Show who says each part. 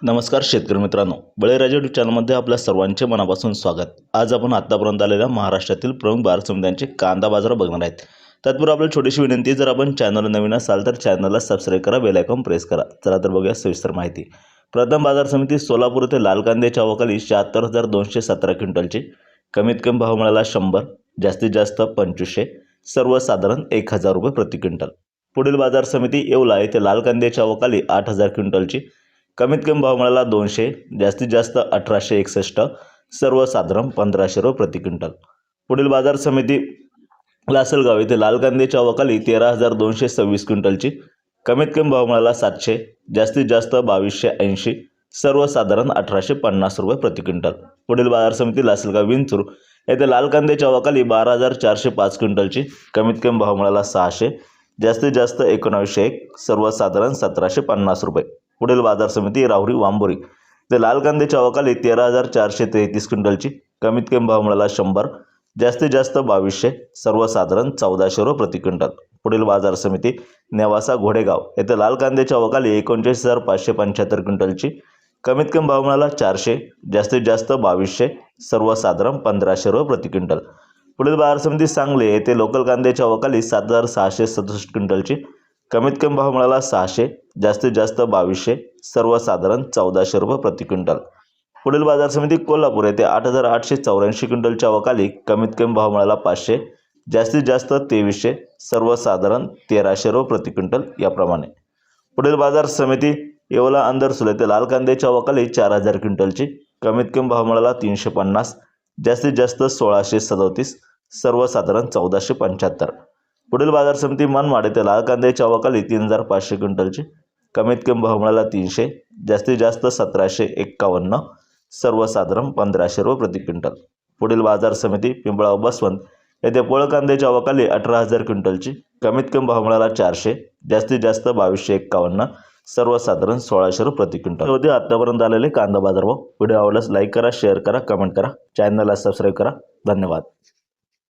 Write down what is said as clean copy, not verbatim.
Speaker 1: नमस्कार शेतकरी मित्रांनो, बळीराजा यूट्यूब चॅनलमध्ये आपल्या सर्वांचे मनापासून स्वागत। आज आपण आतापर्यंत आलेल्या महाराष्ट्रातील प्रमुख बाजार समित्यांचे कांदा बाजार बघणार आहेत। तत्पूर्वी आपल्याला छोटीशी विनंती, जर आपण चॅनलला नवीन असाल तर चॅनलला सबस्क्राइब करा, बेल आयकॉन प्रेस करा। चला तर बघूया सविस्तर माहिती। प्रथम बाजार समिती सोलापूर येथे लाल कांद्याच्या आवकाली 76217 क्विंटलची, कमीत कमी भाव मिळाला 100, जास्तीत जास्त 2500, सर्वसाधारण 1000 रुपये प्रति क्विंटल। पुढील बाजार समिती येवला येथे लाल कांद्याच्या आवकाली 8000 क्विंटलची, कमीत कमी भाव मिळाला 200, जास्तीत जास्त 1861, सर्वसाधारण 1500 रुपये प्रति क्विंटल। पुढील बाजार समिती लासलगाव येथे लाल कांद्याच्या आवकाली 13226 क्विंटलची, कमीत कमी भाव मिळाला 700, जास्तीत जास्त 2280, सर्वसाधारण 1850 रुपये प्रति क्विंटल। पुढील बाजार समिती लासलगाव विंचूर येथे लाल कांद्याच्या आवकाली 12405 क्विंटलची, कमीत कमी भाव मिळाला 600, जास्तीत जास्त 1901, सर्वसाधारण 1750 रुपये। पुढील बाजार समिती राहुरी वांबोरी ते लाल कांद्याच्या आवकाली 13433 क्विंटलची, कमीत कमी भाव मिळाला 100, जास्तीत जास्त 2200, सर्वसाधारण 1400 रुपये प्रति क्विंटल। पुढील बाजार समिती नेवासा घोडेगाव येथे लाल कांद्याच्या आवकाली 39575 क्विंटलची, कमीत कमी भाव मिळाला 400, जास्तीत जास्त 2200, सर्वसाधारण 1500 रुपये प्रति क्विंटल। पुढील बाजार समिती सांगली येथे लोकल कांद्याच्या आवकाली 7667 क्विंटलची, कमीत कमी भाव मिळाला 600, जास्तीत जास्त 2200, सर्वसाधारण 1400 रुपये प्रति क्विंटल। पुढील बाजार समिती कोल्हापूर येथे 8884 क्विंटलच्या आवकाली, कमीत कमी भाव मिळाला 500, जास्तीत जास्त 2300, सर्वसाधारण 1300 रुपये प्रति क्विंटल याप्रमाणे। पुढील बाजार समिती येवला अंदरसूल येथे लाल कांद्याच्या आवकाली 4000 क्विंटलची, कमीत कमी भाव मिळाला 350, जास्तीत जास्त 1637, सर्वसाधारण 1475। पुढील बाजार समिती मनमाड येथे लाल कांद्याच्या आवकाली 3500 क्विंटलची, कमीत कमी भाव मिळाला 300, जास्तीत जास्त 1751, सर्वसाधारण 1500 रुपये प्रति क्विंटल। पुढील बाजार समिती पिंपळगाव बसवंत येथे पोळ कांद्याच्या आवकाली 18000 क्विंटलची, कमीत कमी भाव मिळाला 400, जास्तीत जास्त 2251, सर्वसाधारण 1600 रुपये प्रति क्विंटल। होते आतापर्यंत आलेले कांदा बाजार भाव। व्हिडिओ आवडल्यास लाईक करा, शेअर करा, कमेंट करा, चॅनलला सबस्क्राइब करा। धन्यवाद।